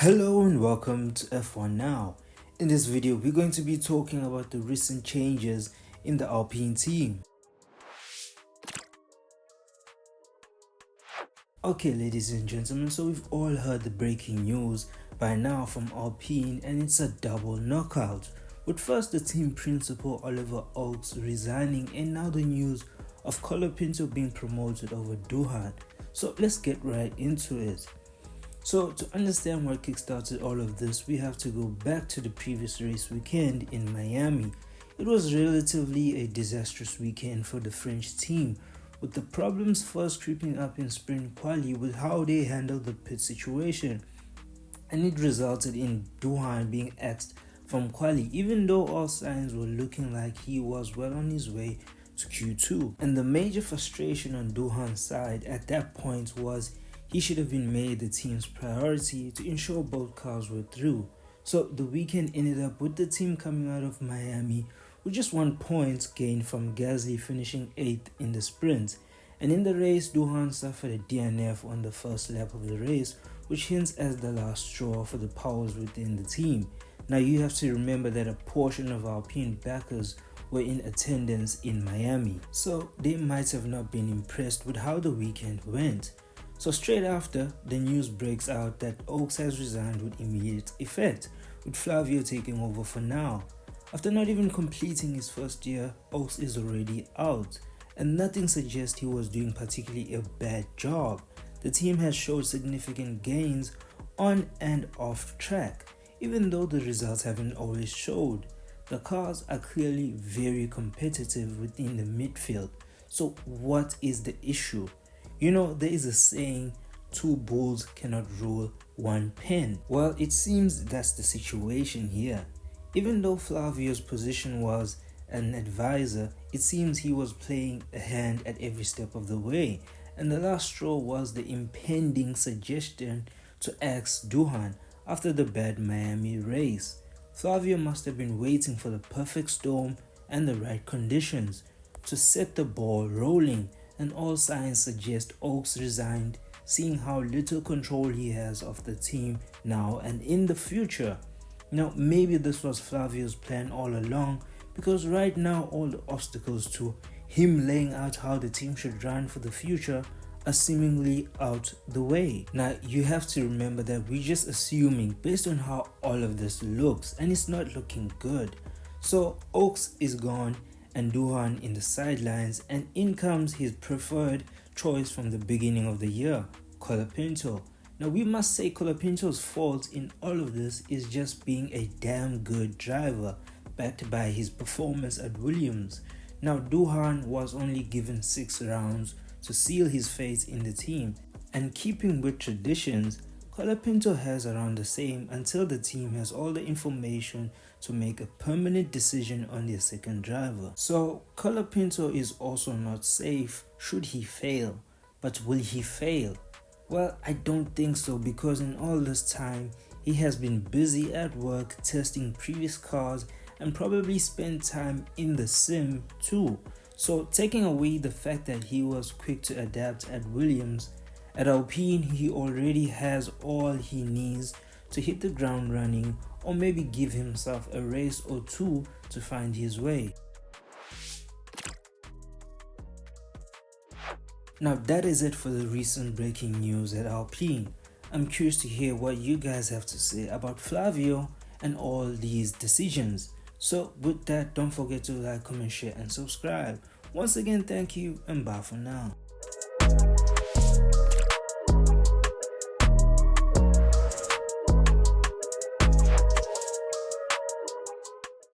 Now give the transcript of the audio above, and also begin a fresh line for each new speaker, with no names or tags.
Hello and welcome to F1 Now. In this video, we're going to be talking about the recent changes in the Alpine team. Okay, ladies and gentlemen, so we've all heard the breaking news by now from Alpine, and it's a double knockout. With first the team principal Oliver Oakes resigning, and now the news of Colapinto being promoted over Duhan. So let's get right into it. So to understand what kickstarted all of this, we have to go back to the previous race weekend in Miami. It was relatively a disastrous weekend for the French team, with the problems first creeping up in sprint quali with how they handled the pit situation, and it resulted in Duhan being axed from quali, even though all signs were looking like he was well on his way to Q2. And the major frustration on Duhan's side at that point was he should have been made the team's priority to ensure both cars were through. So the weekend ended up with the team coming out of Miami with just 1 point gained from Gasly finishing 8th in the sprint. And in the race, Duhan suffered a DNF on the first lap of the race, which hints as the last straw for the powers within the team. Now you have to remember that a portion of Alpine backers were in attendance in Miami, so they might have not been impressed with how the weekend went. So straight after, the news breaks out that Oakes has resigned with immediate effect, with Flavio taking over for now. After not even completing his first year, Oakes is already out, and nothing suggests he was doing particularly a bad job. The team has showed significant gains on and off track, even though the results haven't always showed. The cars are clearly very competitive within the midfield. So what is the issue? You know, there is a saying, 2 bulls cannot rule 1 pen. Well, it seems that's the situation here. Even though Flavio's position was an advisor, it seems he was playing a hand at every step of the way. And the last straw was the impending suggestion to axe Duhan after the bad Miami race. Flavio must have been waiting for the perfect storm and the right conditions to set the ball rolling, and all signs suggest Oakes resigned, seeing how little control he has of the team now and in the future. Now maybe this was Flavio's plan all along, because right now all the obstacles to him laying out how the team should run for the future are seemingly out the way. Now you have to remember that we're just assuming based on how all of this looks, and it's not looking good. So Oakes is gone and Duhan in the sidelines, and in comes his preferred choice from the beginning of the year, Colapinto. Now we must say Colapinto's fault in all of this is just being a damn good driver, backed by his performance at Williams. Now Duhan was only given 6 rounds to seal his fate in the team, and keeping with traditions, Colapinto has around the same until the team has all the information to make a permanent decision on their second driver. So Colapinto is also not safe should he fail. But will he fail? Well, I don't think so, because in all this time he has been busy at work testing previous cars and probably spent time in the sim too. So taking away the fact that he was quick to adapt at Williams, at Alpine he already has all he needs to hit the ground running, or maybe give himself a race or two to find his way. Now that is it for the recent breaking news at Alpine. I'm curious to hear what you guys have to say about Flavio and all these decisions. So with that, don't forget to like, comment, share and subscribe. Once again, thank you and bye for now.